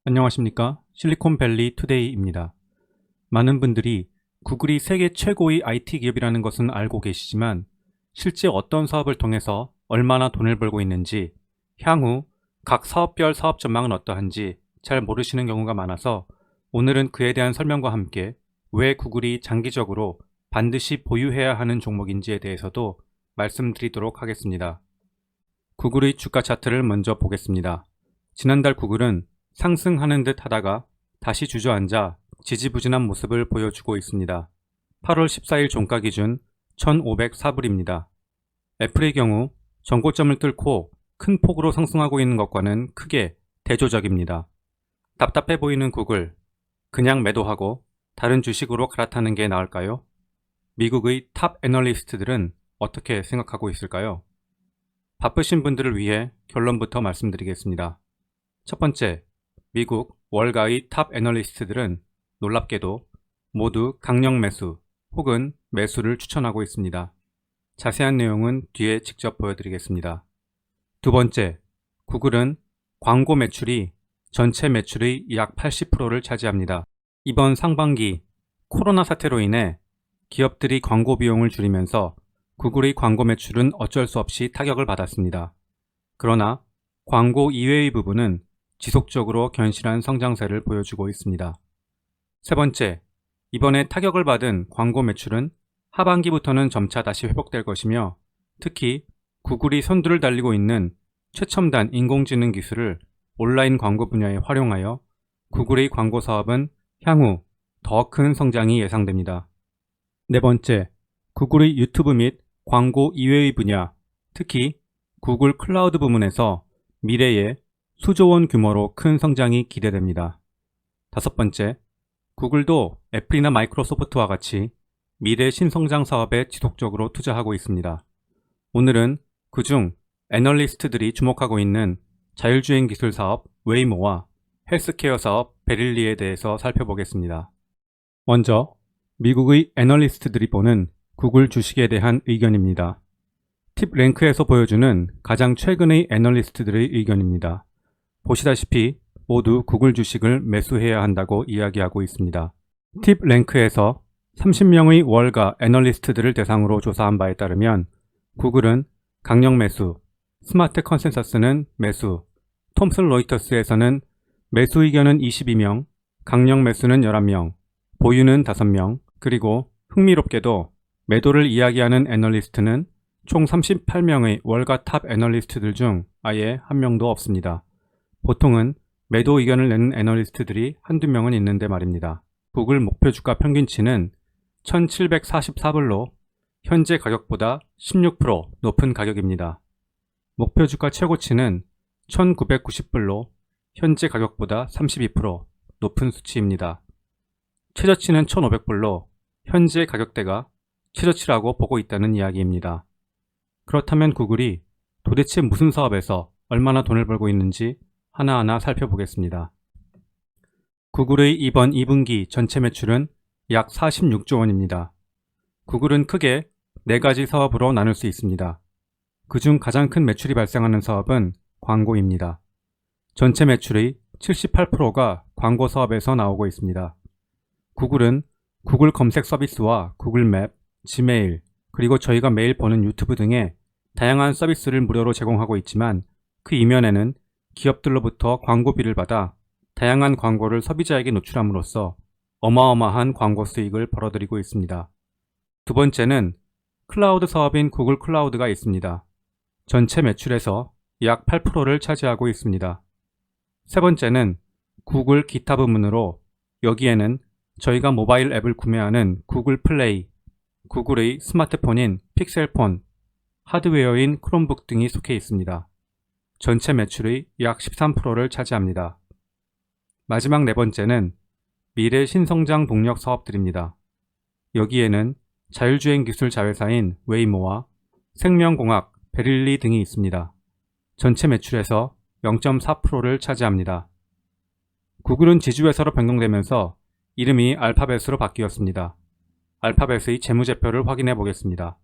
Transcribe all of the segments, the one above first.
안녕하십니까? 실리콘밸리 투데이입니다. 많은 분들이 구글이 세계 최고의 IT 기업이라는 것은 알고 계시지만 실제 어떤 사업을 통해서 얼마나 돈을 벌고 있는지, 향후 각 사업별 사업 전망은 어떠한지 잘 모르시는 경우가 많아서 오늘은 그에 대한 설명과 함께 왜 구글이 장기적으로 반드시 보유해야 하는 종목인지에 대해서도 말씀드리도록 하겠습니다. 구글의 주가 차트를 먼저 보겠습니다. 지난달 구글은 상승하는 듯 하다가 다시 주저앉아 지지부진한 모습을 보여주고 있습니다. 8월 14일 종가 기준 1504불입니다. 애플의 경우 전고점을 뚫고 큰 폭으로 상승하고 있는 것과는 크게 대조적입니다. 답답해 보이는 구글, 그냥 매도하고 다른 주식으로 갈아타는 게 나을까요? 미국의 탑 애널리스트들은 어떻게 생각하고 있을까요? 바쁘신 분들을 위해 결론부터 말씀드리겠습니다. 첫 번째, 미국 월가의 탑 애널리스트들은 놀랍게도 모두 강력 매수 혹은 매수를 추천하고 있습니다. 자세한 내용은 뒤에 직접 보여드리겠습니다. 두 번째, 구글은 광고 매출이 전체 매출의 약 80%를 차지합니다. 이번 상반기 코로나 사태로 인해 기업들이 광고 비용을 줄이면서 구글의 광고 매출은 어쩔 수 없이 타격을 받았습니다. 그러나 광고 이외의 부분은 지속적으로 견실한 성장세를 보여주고 있습니다. 세 번째, 이번에 타격을 받은 광고 매출은 하반기부터는 점차 다시 회복될 것이며 특히 구글이 선두를 달리고 있는 최첨단 인공지능 기술을 온라인 광고 분야에 활용하여 구글의 광고 사업은 향후 더 큰 성장이 예상됩니다. 네 번째, 구글의 유튜브 및 광고 이외의 분야, 특히 구글 클라우드 부문에서 미래에 수조 원 규모로 큰 성장이 기대됩니다. 다섯 번째, 구글도 애플이나 마이크로소프트와 같이 미래 신성장 사업에 지속적으로 투자하고 있습니다. 오늘은 그중 애널리스트들이 주목하고 있는 자율주행 기술 사업 웨이모와 헬스케어 사업 베릴리에 대해서 살펴보겠습니다. 먼저 미국의 애널리스트들이 보는 구글 주식에 대한 의견입니다. 팁랭크에서 보여주는 가장 최근의 애널리스트들의 의견입니다. 보시다시피 모두 구글 주식을 매수해야 한다고 이야기하고 있습니다. 팁랭크에서 30명의 월가 애널리스트들을 대상으로 조사한 바에 따르면 구글은 강력 매수, 스마트 컨센서스는 매수, 톰슨 로이터스에서는 매수 의견은 22명, 강력 매수는 11명, 보유는 5명, 그리고 흥미롭게도 매도를 이야기하는 애널리스트는 총 38명의 월가 탑 애널리스트들 중 아예 한 명도 없습니다. 보통은 매도 의견을 내는 애널리스트들이 한두 명은 있는데 말입니다. 구글 목표 주가 평균치는 1744불로 현재 가격보다 16% 높은 가격입니다. 목표 주가 최고치는 1990불로 현재 가격보다 32% 높은 수치입니다. 최저치는 1500불로 현재 가격대가 최저치라고 보고 있다는 이야기입니다. 그렇다면 구글이 도대체 무슨 사업에서 얼마나 돈을 벌고 있는지 하나하나 살펴보겠습니다. 구글의 이번 2분기 전체 매출은 약 46조 원입니다. 구글은 크게 4가지 사업으로 나눌 수 있습니다. 그중 가장 큰 매출이 발생하는 사업은 광고입니다. 전체 매출의 78%가 광고 사업에서 나오고 있습니다. 구글은 구글 검색 서비스와 구글 맵, 지메일, 그리고 저희가 매일 보는 유튜브 등의 다양한 서비스를 무료로 제공하고 있지만 그 이면에는 기업들로부터 광고비를 받아 다양한 광고를 소비자에게 노출함으로써 어마어마한 광고 수익을 벌어들이고 있습니다. 두 번째는 클라우드 사업인 구글 클라우드가 있습니다. 전체 매출에서 약 8%를 차지하고 있습니다. 세 번째는 구글 기타 부문으로 여기에는 저희가 모바일 앱을 구매하는 구글 플레이, 구글의 스마트폰인 픽셀폰, 하드웨어인 크롬북 등이 속해 있습니다. 전체 매출의 약 13%를 차지합니다. 마지막 네 번째는 미래 신성장 동력 사업들입니다. 여기에는 자율주행 기술 자회사인 웨이모와 생명공학, 베릴리 등이 있습니다. 전체 매출에서 0.4%를 차지합니다. 구글은 지주회사로 변경되면서 이름이 알파벳으로 바뀌었습니다. 알파벳의 재무제표를 확인해 보겠습니다.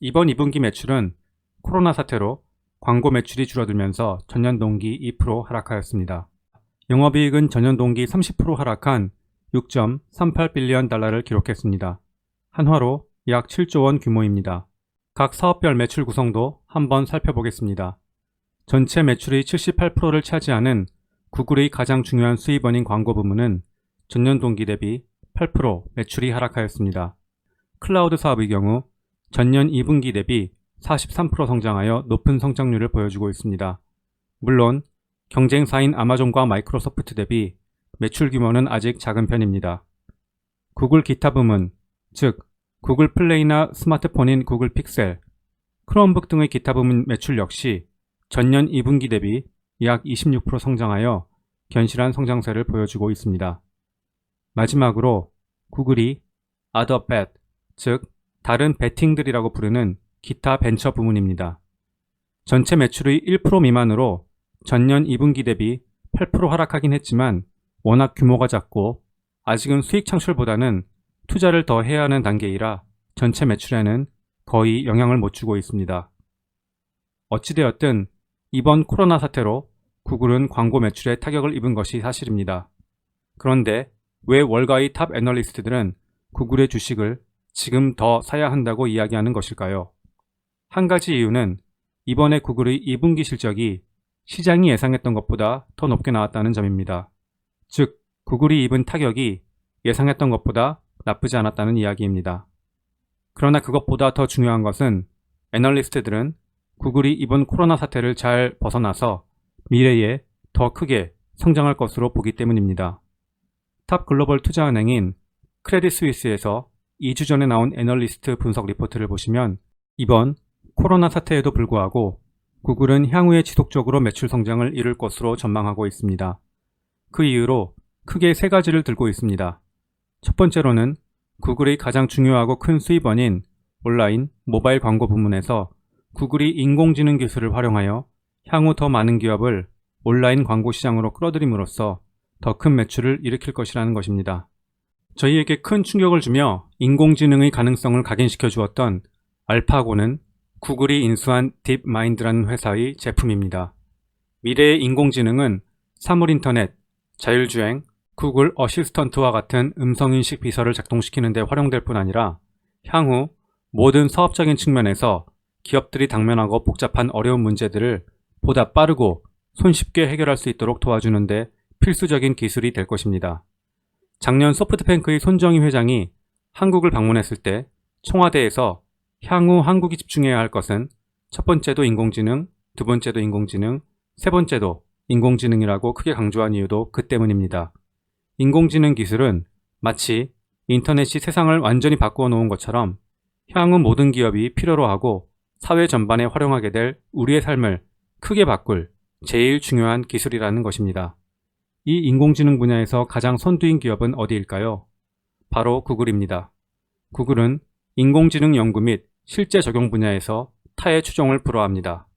이번 2분기 매출은 코로나 사태로 광고 매출이 줄어들면서 전년 동기 2% 하락하였습니다. 영업이익은 전년 동기 30% 하락한 6.38빌리언 달러를 기록했습니다. 한화로 약 7조 원 규모입니다. 각 사업별 매출 구성도 한번 살펴보겠습니다. 전체 매출의 78%를 차지하는 구글의 가장 중요한 수입원인 광고 부문은 전년 동기 대비 8% 매출이 하락하였습니다. 클라우드 사업의 경우 전년 2분기 대비 43% 성장하여 높은 성장률을 보여주고 있습니다. 물론 경쟁사인 아마존과 마이크로소프트 대비 매출 규모는 아직 작은 편입니다. 구글 기타 부문, 즉 구글 플레이나 스마트폰인 구글 픽셀, 크롬북 등의 기타 부문 매출 역시 전년 2분기 대비 약 26% 성장하여 견실한 성장세를 보여주고 있습니다. 마지막으로 구글이 other bet, 즉 다른 베팅들이라고 부르는 기타 벤처 부문입니다. 전체 매출의 1% 미만으로 전년 2분기 대비 8% 하락하긴 했지만 워낙 규모가 작고 아직은 수익 창출보다는 투자를 더 해야 하는 단계이라 전체 매출에는 거의 영향을 못 주고 있습니다. 어찌되었든 이번 코로나 사태로 구글은 광고 매출에 타격을 입은 것이 사실입니다. 그런데 왜 월가의 탑 애널리스트들은 구글의 주식을 지금 더 사야 한다고 이야기하는 것일까요? 한 가지 이유는 이번에 구글의 2분기 실적이 시장이 예상했던 것보다 더 높게 나왔다는 점입니다. 즉, 구글이 입은 타격이 예상했던 것보다 나쁘지 않았다는 이야기입니다. 그러나 그것보다 더 중요한 것은 애널리스트들은 구글이 이번 코로나 사태를 잘 벗어나서 미래에 더 크게 성장할 것으로 보기 때문입니다. 탑 글로벌 투자은행인 크레딧 스위스에서 2주 전에 나온 애널리스트 분석 리포트를 보시면 이번 코로나 사태에도 불구하고 구글은 향후에 지속적으로 매출 성장을 이룰 것으로 전망하고 있습니다. 그 이유로 크게 세 가지를 들고 있습니다. 첫 번째로는 구글의 가장 중요하고 큰 수입원인 온라인, 모바일 광고 부문에서 구글이 인공지능 기술을 활용하여 향후 더 많은 기업을 온라인 광고 시장으로 끌어들임으로써 더 큰 매출을 일으킬 것이라는 것입니다. 저희에게 큰 충격을 주며 인공지능의 가능성을 각인시켜 주었던 알파고는 구글이 인수한 딥마인드라는 회사의 제품입니다. 미래의 인공지능은 사물인터넷, 자율주행, 구글 어시스턴트와 같은 음성인식 비서를 작동시키는 데 활용될 뿐 아니라 향후 모든 사업적인 측면에서 기업들이 당면하고 복잡한 어려운 문제들을 보다 빠르고 손쉽게 해결할 수 있도록 도와주는 데 필수적인 기술이 될 것입니다. 작년 소프트뱅크의 손정희 회장이 한국을 방문했을 때 청와대에서 향후 한국이 집중해야 할 것은 첫 번째도 인공지능, 두 번째도 인공지능, 세 번째도 인공지능이라고 크게 강조한 이유도 그 때문입니다. 인공지능 기술은 마치 인터넷이 세상을 완전히 바꾸어 놓은 것처럼 향후 모든 기업이 필요로 하고 사회 전반에 활용하게 될 우리의 삶을 크게 바꿀 제일 중요한 기술이라는 것입니다. 이 인공지능 분야에서 가장 선두인 기업은 어디일까요? 바로 구글입니다. 구글은 인공지능 연구 및 실제 적용 분야에서 타의 추종을 불허합니다.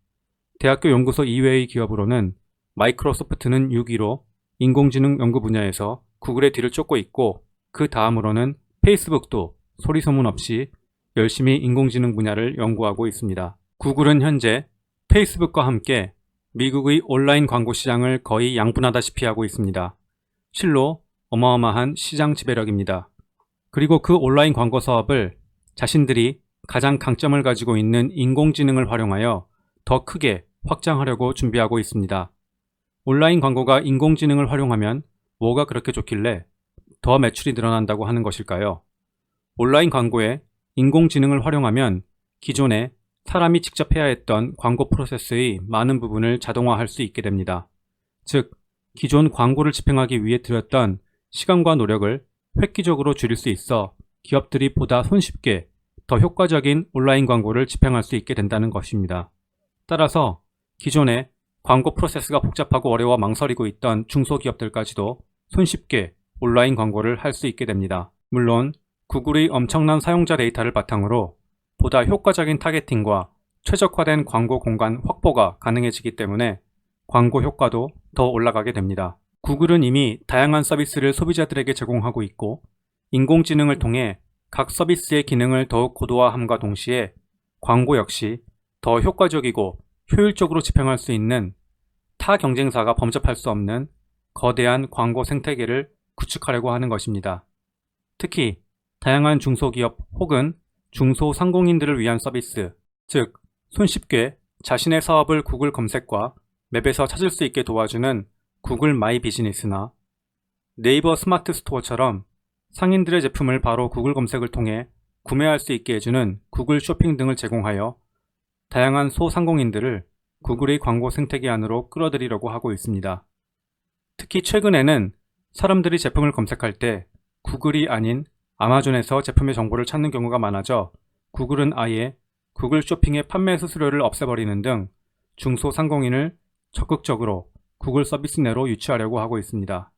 대학교 연구소 이외의 기업으로는 마이크로소프트는 6위로 인공지능 연구 분야에서 구글의 뒤를 쫓고 있고 그 다음으로는 페이스북도 소리소문 없이 열심히 인공지능 분야를 연구하고 있습니다. 구글은 현재 페이스북과 함께 미국의 온라인 광고 시장을 거의 양분하다시피 하고 있습니다. 실로 어마어마한 시장 지배력입니다. 그리고 그 온라인 광고 사업을 자신들이 가장 강점을 가지고 있는 인공지능을 활용하여 더 크게 확장하려고 준비하고 있습니다. 온라인 광고가 인공지능을 활용하면 뭐가 그렇게 좋길래 더 매출이 늘어난다고 하는 것일까요? 온라인 광고에 인공지능을 활용하면 기존에 사람이 직접 해야 했던 광고 프로세스의 많은 부분을 자동화할 수 있게 됩니다. 즉, 기존 광고를 집행하기 위해 들였던 시간과 노력을 획기적으로 줄일 수 있어 기업들이 보다 손쉽게 더 효과적인 온라인 광고를 집행할 수 있게 된다는 것입니다. 따라서 기존에 광고 프로세스가 복잡하고 어려워 망설이고 있던 중소기업들까지도 손쉽게 온라인 광고를 할 수 있게 됩니다. 물론 구글의 엄청난 사용자 데이터를 바탕으로 보다 효과적인 타겟팅과 최적화된 광고 공간 확보가 가능해지기 때문에 광고 효과도 더 올라가게 됩니다. 구글은 이미 다양한 서비스를 소비자들에게 제공하고 있고 인공지능을 통해 각 서비스의 기능을 더욱 고도화함과 동시에 광고 역시 더 효과적이고 효율적으로 집행할 수 있는 타 경쟁사가 범접할 수 없는 거대한 광고 생태계를 구축하려고 하는 것입니다. 특히 다양한 중소기업 혹은 중소상공인들을 위한 서비스, 즉 손쉽게 자신의 사업을 구글 검색과 맵에서 찾을 수 있게 도와주는 구글 마이 비즈니스나 네이버 스마트 스토어처럼 상인들의 제품을 바로 구글 검색을 통해 구매할 수 있게 해주는 구글 쇼핑 등을 제공하여 다양한 소상공인들을 구글의 광고 생태계 안으로 끌어들이려고 하고 있습니다. 특히 최근에는 사람들이 제품을 검색할 때 구글이 아닌 아마존에서 제품의 정보를 찾는 경우가 많아져 구글은 아예 구글 쇼핑의 판매 수수료를 없애버리는 등 중소상공인을 적극적으로 구글 서비스 내로 유치하려고 하고 있습니다.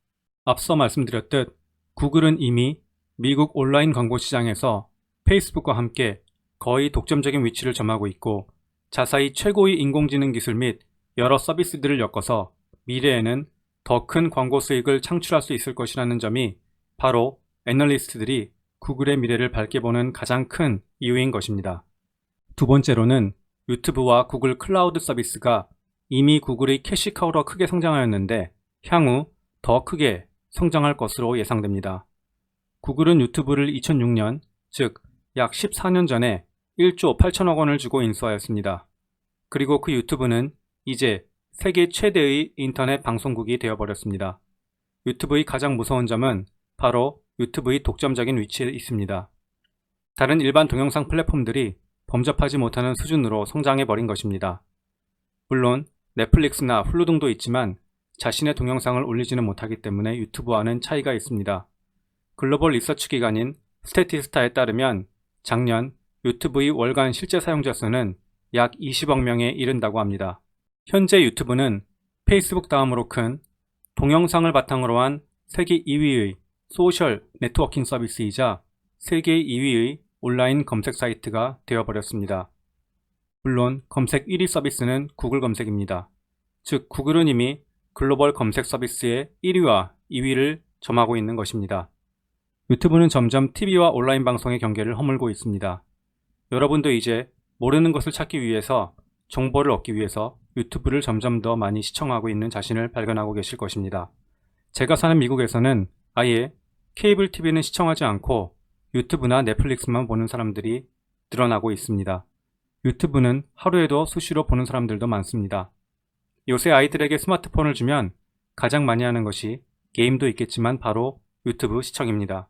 앞서 말씀드렸듯 구글은 이미 미국 온라인 광고 시장에서 페이스북과 함께 거의 독점적인 위치를 점하고 있고 자사히 최고의 인공지능 기술 및 여러 서비스들을 엮어서 미래에는 더 큰 광고 수익을 창출할 수 있을 것이라는 점이 바로 애널리스트들이 구글의 미래를 밝게 보는 가장 큰 이유인 것입니다. 두 번째로는 유튜브와 구글 클라우드 서비스가 이미 구글의 캐시카우로 크게 성장하였는데 향후 더 크게 성장할 것으로 예상됩니다. 구글은 유튜브를 2006년, 즉 약 14년 전에 1조 8천억 원을 주고 인수하였습니다. 그리고 그 유튜브는 이제 세계 최대의 인터넷 방송국이 되어버렸습니다. 유튜브의 가장 무서운 점은 바로 유튜브의 독점적인 위치에 있습니다. 다른 일반 동영상 플랫폼들이 범접하지 못하는 수준으로 성장해버린 것입니다. 물론 넷플릭스나 훌루 등도 있지만 자신의 동영상을 올리지는 못하기 때문에 유튜브와는 차이가 있습니다. 글로벌 리서치 기관인 스태티스타에 따르면 작년 유튜브의 월간 실제 사용자 수는 약 20억 명에 이른다고 합니다. 현재 유튜브는 페이스북 다음으로 큰 동영상을 바탕으로 한 세계 2위의 소셜 네트워킹 서비스이자 세계 2위의 온라인 검색 사이트가 되어버렸습니다. 물론 검색 1위 서비스는 구글 검색입니다. 즉 구글은 이미 글로벌 검색 서비스의 1위와 2위를 점하고 있는 것입니다. 유튜브는 점점 TV와 온라인 방송의 경계를 허물고 있습니다. 여러분도 이제 모르는 것을 찾기 위해서 정보를 얻기 위해서 유튜브를 점점 더 많이 시청하고 있는 자신을 발견하고 계실 것입니다. 제가 사는 미국에서는 아예 케이블 TV는 시청하지 않고 유튜브나 넷플릭스만 보는 사람들이 늘어나고 있습니다. 유튜브는 하루에도 수시로 보는 사람들도 많습니다. 요새 아이들에게 스마트폰을 주면 가장 많이 하는 것이 게임도 있겠지만 바로 유튜브 시청입니다.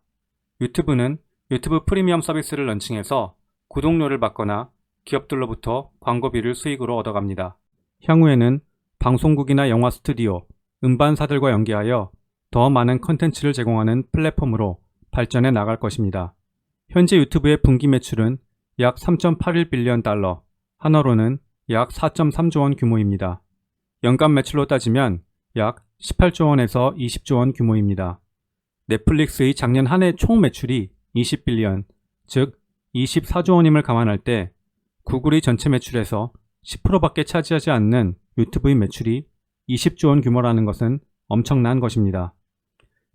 유튜브는 유튜브 프리미엄 서비스를 런칭해서 구독료를 받거나 기업들로부터 광고비를 수익으로 얻어갑니다. 향후에는 방송국이나 영화 스튜디오, 음반사들과 연계하여 더 많은 컨텐츠를 제공하는 플랫폼으로 발전해 나갈 것입니다. 현재 유튜브의 분기 매출은 약 3.81빌리언 달러, 한화로는 약 4.3조 원 규모입니다. 연간 매출로 따지면 약 18조 원에서 20조 원 규모입니다. 넷플릭스의 작년 한 해 총 매출이 20빌리언, 즉 24조 원임을 감안할 때 구글의 전체 매출에서 10%밖에 차지하지 않는 유튜브의 매출이 20조 원 규모라는 것은 엄청난 것입니다.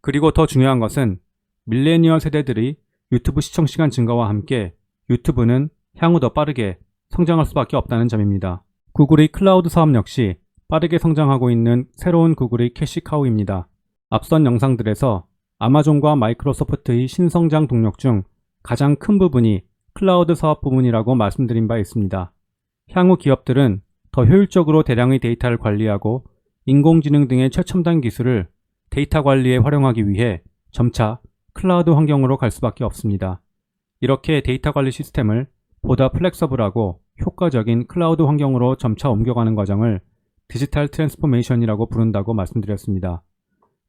그리고 더 중요한 것은 밀레니얼 세대들이 유튜브 시청 시간 증가와 함께 유튜브는 향후 더 빠르게 성장할 수밖에 없다는 점입니다. 구글의 클라우드 사업 역시 빠르게 성장하고 있는 새로운 구글의 캐시카우입니다. 앞선 영상들에서 아마존과 마이크로소프트의 신성장 동력 중 가장 큰 부분이 클라우드 사업 부문이라고 말씀드린 바 있습니다. 향후 기업들은 더 효율적으로 대량의 데이터를 관리하고 인공지능 등의 최첨단 기술을 데이터 관리에 활용하기 위해 점차 클라우드 환경으로 갈 수밖에 없습니다. 이렇게 데이터 관리 시스템을 보다 플렉서블하고 효과적인 클라우드 환경으로 점차 옮겨가는 과정을 디지털 트랜스포메이션이라고 부른다고 말씀드렸습니다.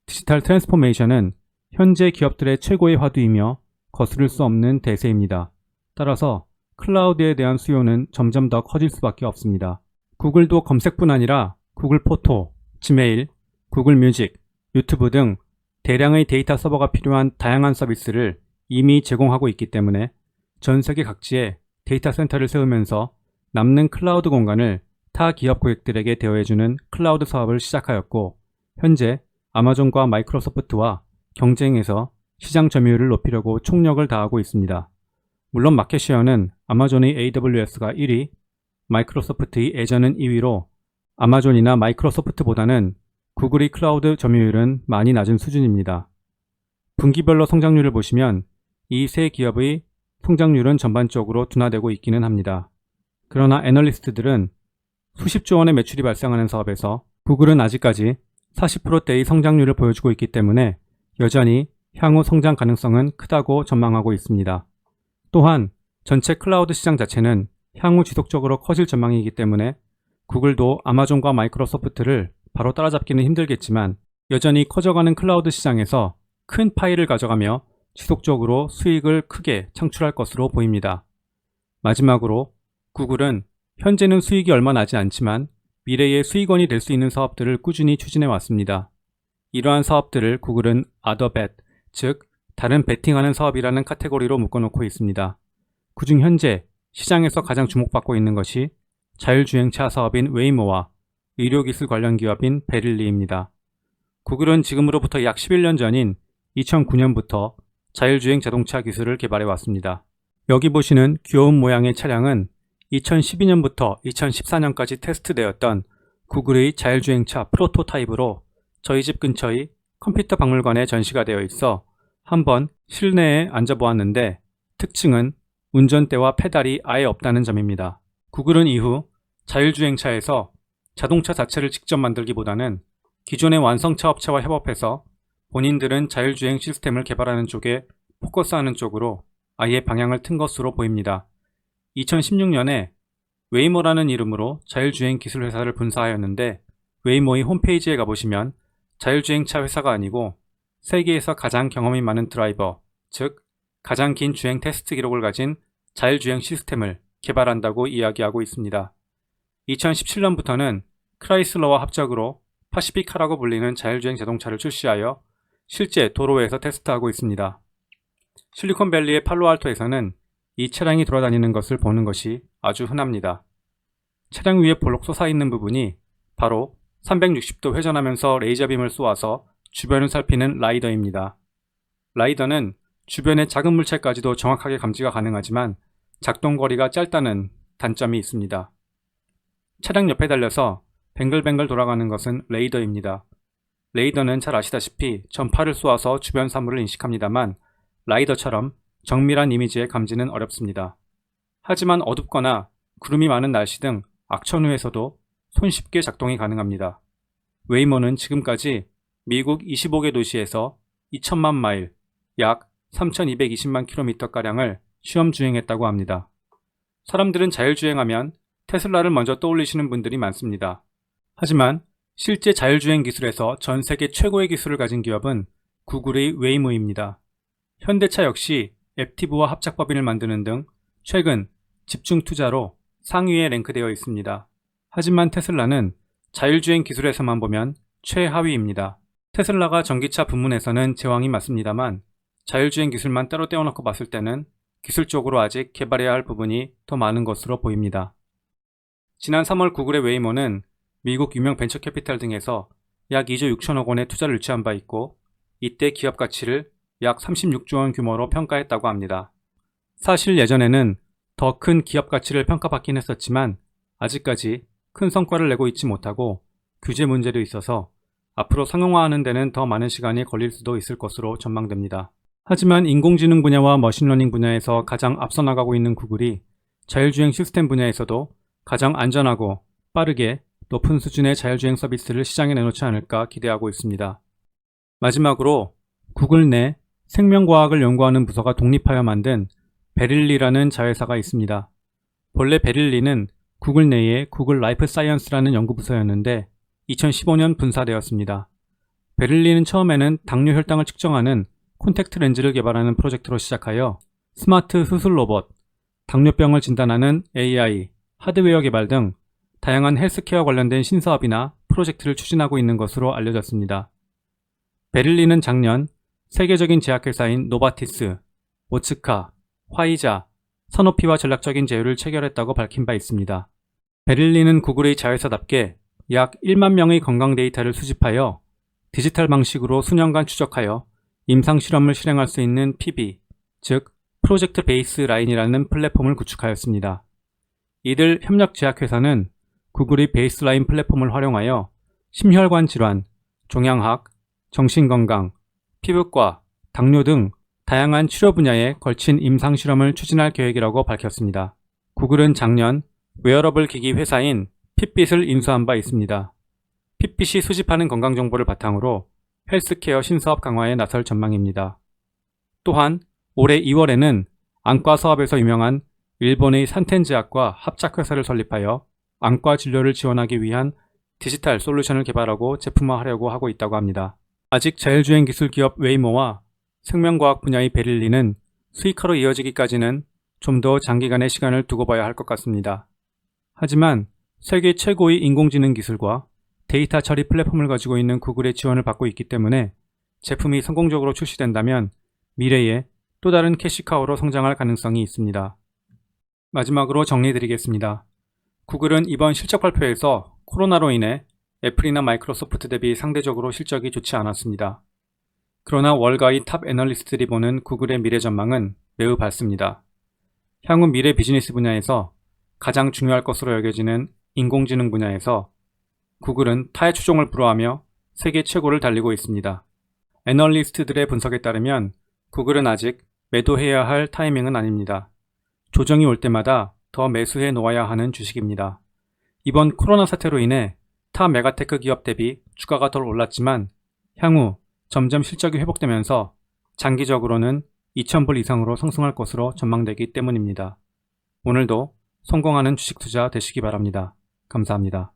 디지털 트랜스포메이션은 현재 기업들의 최고의 화두이며 거스를 수 없는 대세입니다. 따라서 클라우드에 대한 수요는 점점 더 커질 수밖에 없습니다. 구글도 검색뿐 아니라 구글 포토, 지메일, 구글 뮤직, 유튜브 등 대량의 데이터 서버가 필요한 다양한 서비스를 이미 제공하고 있기 때문에 전 세계 각지에 데이터 센터를 세우면서 남는 클라우드 공간을 타 기업 고객들에게 대여해주는 클라우드 사업을 시작하였고 현재 아마존과 마이크로소프트와 경쟁해서 시장 점유율을 높이려고 총력을 다하고 있습니다. 물론 마켓쉐어는 아마존의 AWS가 1위, 마이크로소프트의 애저는 2위로 아마존이나 마이크로소프트보다는 구글의 클라우드 점유율은 많이 낮은 수준입니다. 분기별로 성장률을 보시면 이 세 기업의 성장률은 전반적으로 둔화되고 있기는 합니다. 그러나 애널리스트들은 수십조 원의 매출이 발생하는 사업에서 구글은 아직까지 40%대의 성장률을 보여주고 있기 때문에 여전히 향후 성장 가능성은 크다고 전망하고 있습니다. 또한 전체 클라우드 시장 자체는 향후 지속적으로 커질 전망이기 때문에 구글도 아마존과 마이크로소프트를 바로 따라잡기는 힘들겠지만 여전히 커져가는 클라우드 시장에서 큰 파이를 가져가며 지속적으로 수익을 크게 창출할 것으로 보입니다. 마지막으로 구글은 현재는 수익이 얼마 나지 않지만 미래의 수익원이 될 수 있는 사업들을 꾸준히 추진해 왔습니다. 이러한 사업들을 구글은 other bet, 즉 다른 베팅하는 사업이라는 카테고리로 묶어놓고 있습니다. 그중 현재 시장에서 가장 주목받고 있는 것이 자율주행차 사업인 웨이모와 의료기술 관련 기업인 베릴리입니다. 구글은 지금으로부터 약 11년 전인 2009년부터 자율주행 자동차 기술을 개발해 왔습니다. 여기 보시는 귀여운 모양의 차량은 2012년부터 2014년까지 테스트되었던 구글의 자율주행차 프로토타입으로 저희 집 근처의 컴퓨터 박물관에 전시가 되어 있어 한번 실내에 앉아보았는데 특징은 운전대와 페달이 아예 없다는 점입니다. 구글은 이후 자율주행차에서 자동차 자체를 직접 만들기보다는 기존의 완성차 업체와 협업해서 본인들은 자율주행 시스템을 개발하는 쪽에 포커스하는 쪽으로 아예 방향을 튼 것으로 보입니다. 2016년에 웨이모라는 이름으로 자율주행 기술 회사를 분사하였는데 웨이모의 홈페이지에 가보시면 자율주행차 회사가 아니고 세계에서 가장 경험이 많은 드라이버, 즉 가장 긴 주행 테스트 기록을 가진 자율주행 시스템을 개발한다고 이야기하고 있습니다. 2017년부터는 크라이슬러와 합작으로 파시픽카라고 불리는 자율주행 자동차를 출시하여 실제 도로에서 테스트하고 있습니다. 실리콘밸리의 팔로알토에서는 이 차량이 돌아다니는 것을 보는 것이 아주 흔합니다. 차량 위에 볼록 솟아있는 부분이 바로 360도 회전하면서 레이저빔을 쏘아서 주변을 살피는 라이더입니다. 라이더는 주변의 작은 물체까지도 정확하게 감지가 가능하지만 작동거리가 짧다는 단점이 있습니다. 차량 옆에 달려서 뱅글뱅글 돌아가는 것은 레이더입니다. 레이더는 잘 아시다시피 전파를 쏘아서 주변 사물을 인식합니다만 라이더처럼 정밀한 이미지의 감지는 어렵습니다. 하지만 어둡거나 구름이 많은 날씨 등 악천 후에서도 손쉽게 작동이 가능합니다. 웨이모는 지금까지 미국 25개 도시에서 2천만 마일, 약 3,220만 킬로미터가량을 시험 주행했다고 합니다. 사람들은 자율주행하면 테슬라를 먼저 떠올리시는 분들이 많습니다. 하지만 실제 자율주행 기술에서 전 세계 최고의 기술을 가진 기업은 구글의 웨이모입니다. 현대차 역시 앱티브와 합작법인을 만드는 등 최근 집중 투자로 상위에 랭크되어 있습니다. 하지만 테슬라는 자율주행 기술에서만 보면 최하위입니다. 테슬라가 전기차 부문에서는 제왕이 맞습니다만 자율주행 기술만 따로 떼어놓고 봤을 때는 기술적으로 아직 개발해야 할 부분이 더 많은 것으로 보입니다. 지난 3월 구글의 웨이모는 미국 유명 벤처캐피탈 등에서 약 2조 6천억 원의 투자를 유치한 바 있고 이때 기업 가치를 약 36조 원 규모로 평가했다고 합니다. 사실 예전에는 더 큰 기업 가치를 평가받긴 했었지만 아직까지 큰 성과를 내고 있지 못하고 규제 문제도 있어서 앞으로 상용화하는 데는 더 많은 시간이 걸릴 수도 있을 것으로 전망됩니다. 하지만 인공지능 분야와 머신러닝 분야에서 가장 앞서 나가고 있는 구글이 자율주행 시스템 분야에서도 가장 안전하고 빠르게 높은 수준의 자율주행 서비스를 시장에 내놓지 않을까 기대하고 있습니다. 마지막으로 구글 내 생명과학을 연구하는 부서가 독립하여 만든 베릴리라는 자회사가 있습니다. 본래 베릴리는 구글 내의 구글 라이프 사이언스라는 연구부서였는데 2015년 분사되었습니다. 베릴리는 처음에는 당뇨 혈당을 측정하는 콘택트 렌즈를 개발하는 프로젝트로 시작하여 스마트 수술 로봇, 당뇨병을 진단하는 AI, 하드웨어 개발 등 다양한 헬스케어 관련된 신사업이나 프로젝트를 추진하고 있는 것으로 알려졌습니다. 베릴리는 작년 세계적인 제약회사인 노바티스, 오츠카, 화이자, 산오피와 전략적인 제휴를 체결했다고 밝힌 바 있습니다. 베릴리는 구글의 자회사답게 약 1만 명의 건강 데이터를 수집하여 디지털 방식으로 수년간 추적하여 임상 실험을 실행할 수 있는 PB, 즉 프로젝트 베이스 라인이라는 플랫폼을 구축하였습니다. 이들 협력 제약회사는 구글의 베이스라인 플랫폼을 활용하여 심혈관 질환, 종양학, 정신건강, 피부과, 당뇨 등 다양한 치료 분야에 걸친 임상실험을 추진할 계획이라고 밝혔습니다. 구글은 작년 웨어러블 기기 회사인 핏빗을 인수한 바 있습니다. 핏빗이 수집하는 건강정보를 바탕으로 헬스케어 신사업 강화에 나설 전망입니다. 또한 올해 2월에는 안과 사업에서 유명한 일본의 산텐제약과 합작회사를 설립하여 안과 진료를 지원하기 위한 디지털 솔루션을 개발하고 제품화하려고 하고 있다고 합니다. 아직 자율주행 기술 기업 웨이모와 생명과학 분야의 베릴리는 수익화로 이어지기까지는 좀 더 장기간의 시간을 두고 봐야 할 것 같습니다. 하지만 세계 최고의 인공지능 기술과 데이터 처리 플랫폼을 가지고 있는 구글의 지원을 받고 있기 때문에 제품이 성공적으로 출시된다면 미래에 또 다른 캐시카우로 성장할 가능성이 있습니다. 마지막으로 정리해드리겠습니다. 구글은 이번 실적 발표에서 코로나로 인해 애플이나 마이크로소프트 대비 상대적으로 실적이 좋지 않았습니다. 그러나 월가의 탑 애널리스트들이 보는 구글의 미래 전망은 매우 밝습니다. 향후 미래 비즈니스 분야에서 가장 중요할 것으로 여겨지는 인공지능 분야에서 구글은 타의 추종을 불허하며 세계 최고를 달리고 있습니다. 애널리스트들의 분석에 따르면 구글은 아직 매도해야 할 타이밍은 아닙니다. 조정이 올 때마다 더 매수해 놓아야 하는 주식입니다. 이번 코로나 사태로 인해 타 메가테크 기업 대비 주가가 덜 올랐지만 향후 점점 실적이 회복되면서 장기적으로는 2,000불 이상으로 상승할 것으로 전망되기 때문입니다. 오늘도 성공하는 주식 투자 되시기 바랍니다. 감사합니다.